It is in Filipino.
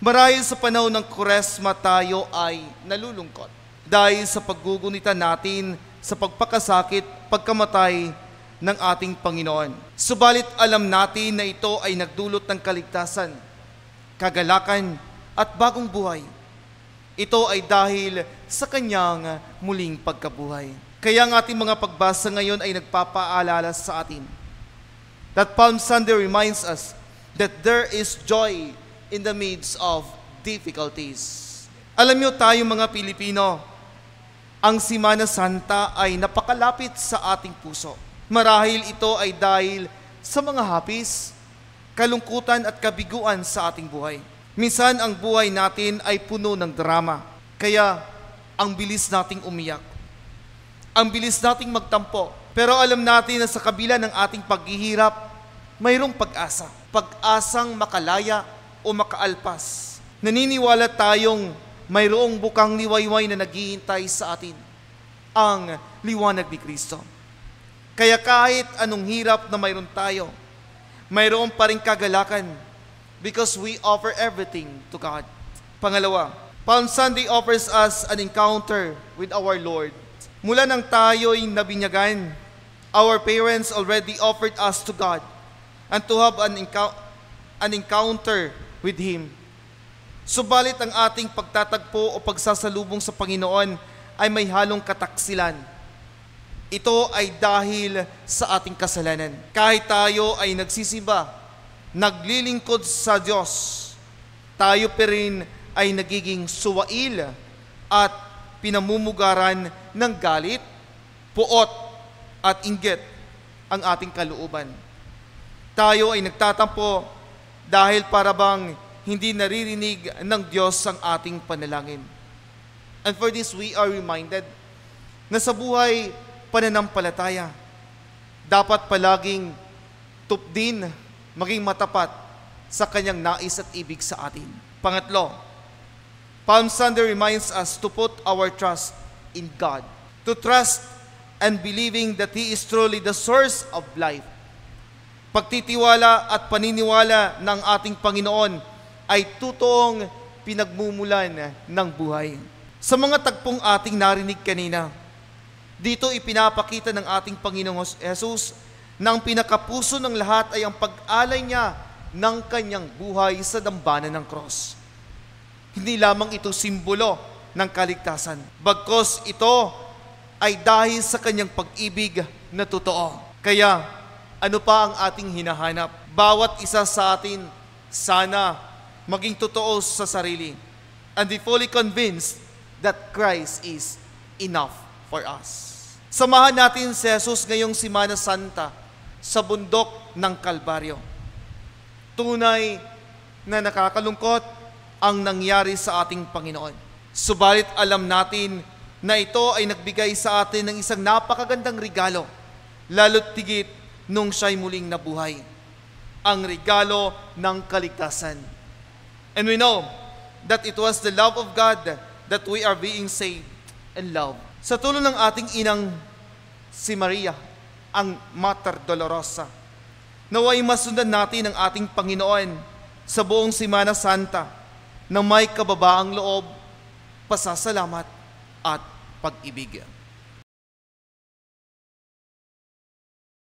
Marahil sa panahon ng Kuresma tayo ay nalulungkot dahil sa paggugunita natin sa pagpakasakit, pagkamatay ng ating Panginoon. Subalit alam natin na ito ay nagdulot ng kaligtasan, kagalakan at bagong buhay. Ito ay dahil sa kanyang muling pagkabuhay. Kaya ang ating mga pagbasa ngayon ay nagpapaalala sa atin that Palm Sunday reminds us that there is joy in the midst of difficulties. Alam niyo tayo mga Pilipino, ang Semana Santa ay napakalapit sa ating puso. Marahil ito ay dahil sa mga hapis, kalungkutan at kabiguan sa ating buhay. Minsan ang buhay natin ay puno ng drama, kaya ang bilis nating umiyak. Ang bilis nating magtampo. Pero alam natin na sa kabila ng ating paghihirap, mayroong pag-asa. Pag-asang makalaya o makaalpas. Naniniwala tayong mayroong bukang liwayway na naghihintay sa atin, ang liwanag ni Kristo. Kaya kahit anong hirap na mayroon tayo, mayroon pa rin kagalakan because we offer everything to God. Pangalawa, Palm Sunday offers us an encounter with our Lord. Mula nang tayo'y nabinyagan, our parents already offered us to God and to have an encounter with Him. Subalit ang ating pagtatagpo o pagsasalubong sa Panginoon ay may halong kataksilan. Ito ay dahil sa ating kasalanan. Kahit tayo ay nagsisimba, naglilingkod sa Diyos, tayo pa rin ay nagiging suwail at pinamumugaran ng galit, puot at inggit ang ating kalooban. Tayo ay nagtatampo dahil para bang hindi naririnig ng Diyos ang ating panalangin. And for this, we are reminded na sa buhay pananampalataya, dapat palaging tupdin, maging matapat sa kanyang nais at ibig sa atin. Pangatlo, Palm Sunday reminds us to put our trust in God. To trust and believing that He is truly the source of life. Pagtitiwala at paniniwala ng ating Panginoon ay totoong pinagmumulan ng buhay. Sa mga tagpong ating narinig kanina, dito ipinapakita ng ating Panginoong Jesus na ang pinakapuso ng lahat ay ang pag-alay niya ng kanyang buhay sa dambana ng cross. Hindi lamang ito simbolo ng kaligtasan, bagkus ito ay dahil sa kanyang pag-ibig na totoo. Kaya, ano pa ang ating hinahanap? Bawat isa sa atin, sana maging totoo sa sarili and be fully convinced that Christ is enough for us. Samahan natin si Jesus ngayong Semana Santa sa bundok ng Kalbaryo. Tunay na nakakalungkot ang nangyari sa ating Panginoon. Subalit alam natin na ito ay nagbigay sa atin ng isang napakagandang regalo, lalo't tigit nung siya'y muling nabuhay. Ang regalo ng kaligtasan. And we know that it was the love of God that we are being saved and loved. Sa tulong ng ating inang si Maria, ang Mater Dolorosa, naway masundan natin ang ating Panginoon sa buong Semana Santa na may kababaang loob, pasasalamat at pag-ibig.